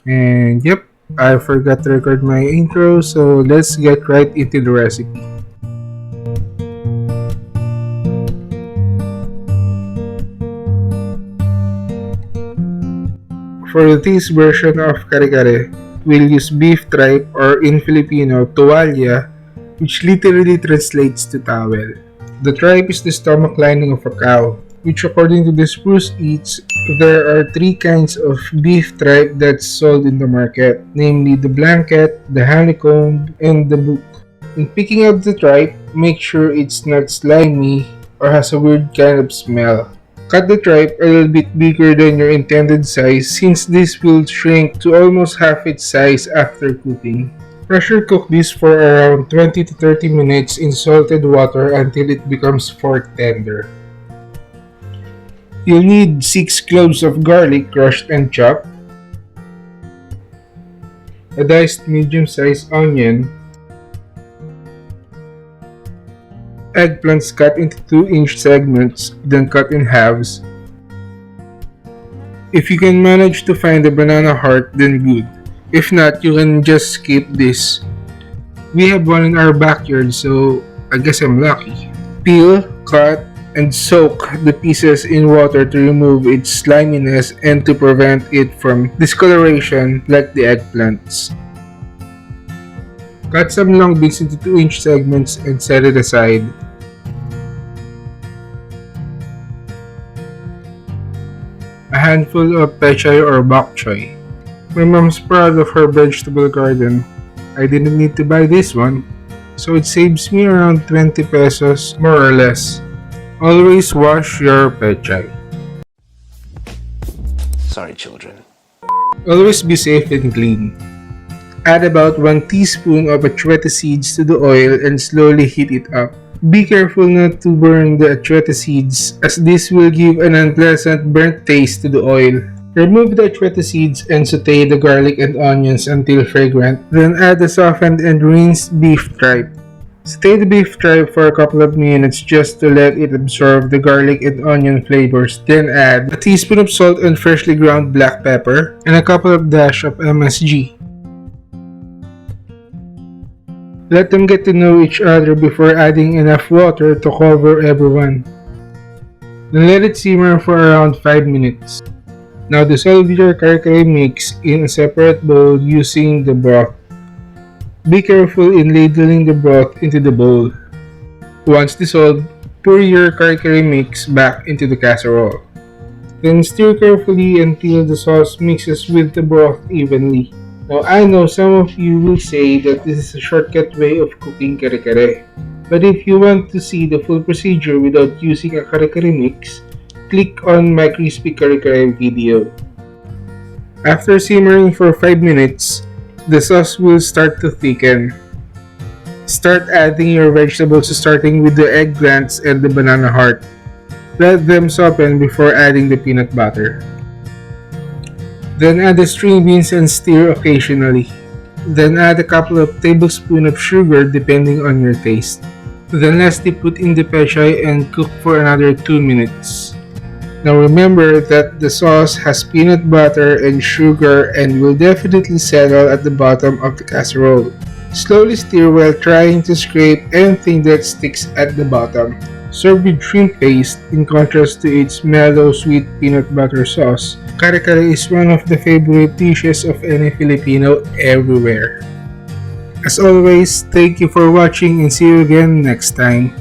And yep, I forgot to record my intro, so let's get right into the recipe. For this version of kare-kare, we'll use beef tripe or in Filipino, tuwalya, which literally translates to towel. The tripe is the stomach lining of a cow, which according to the Spruce Eats, there are three kinds of beef tripe that's sold in the market, namely the blanket, the honeycomb, and the book. In picking out the tripe, make sure it's not slimy or has a weird kind of smell. Cut the tripe a little bit bigger than your intended size since this will shrink to almost half its size after cooking. Pressure cook this for around 20 to 30 minutes in salted water until it becomes fork tender. You'll need 6 cloves of garlic crushed and chopped, a diced medium-sized onion, eggplants cut into 2-inch segments, then cut in halves. If you can manage to find a banana heart, then good. If not, you can just skip this. We have one in our backyard, so I guess I'm lucky. Peel, cut, and soak the pieces in water to remove its sliminess and to prevent it from discoloration like the eggplants. Cut some long beans into 2-inch segments and set it aside. A handful of pechay or bok choy. My mom's proud of her vegetable garden. I didn't need to buy this one, so it saves me around 20 pesos more or less. Always wash your pechay. Sorry, children. Always be safe and clean. Add about 1 teaspoon of achiote seeds to the oil and slowly heat it up. Be careful not to burn the achiote seeds as this will give an unpleasant burnt taste to the oil. Remove the achiote seeds and saute the garlic and onions until fragrant, then add the softened and rinsed beef tripe. Saute the beef tripe for a couple of minutes just to let it absorb the garlic and onion flavors, then add a teaspoon of salt and freshly ground black pepper and a couple of dash of MSG. Let them get to know each other before adding enough water to cover everyone. Then let it simmer for around 5 minutes. Now dissolve your kare-kare mix in a separate bowl using the broth. Be careful in ladling the broth into the bowl. Once dissolved, pour your kare-kare mix back into the casserole. Then stir carefully until the sauce mixes with the broth evenly. Now I know some of you will say that this is a shortcut way of cooking kare-kare. But if you want to see the full procedure without using a kare-kare mix, click on my crispy kare-kare video. After simmering for 5 minutes, the sauce will start to thicken. Start adding your vegetables starting with the eggplants and the banana heart. Let them soften before adding the peanut butter. Then add the string beans and stir occasionally. Then add a couple of tablespoons of sugar depending on your taste. Then lastly put in the pechay and cook for another 2 minutes. Now remember that the sauce has peanut butter and sugar and will definitely settle at the bottom of the casserole. Slowly stir while trying to scrape anything that sticks at the bottom. Serve with shrimp paste in contrast to its mellow sweet peanut butter sauce. Kare-kare is one of the favorite dishes of any Filipino everywhere. As always, thank you for watching and see you again next time.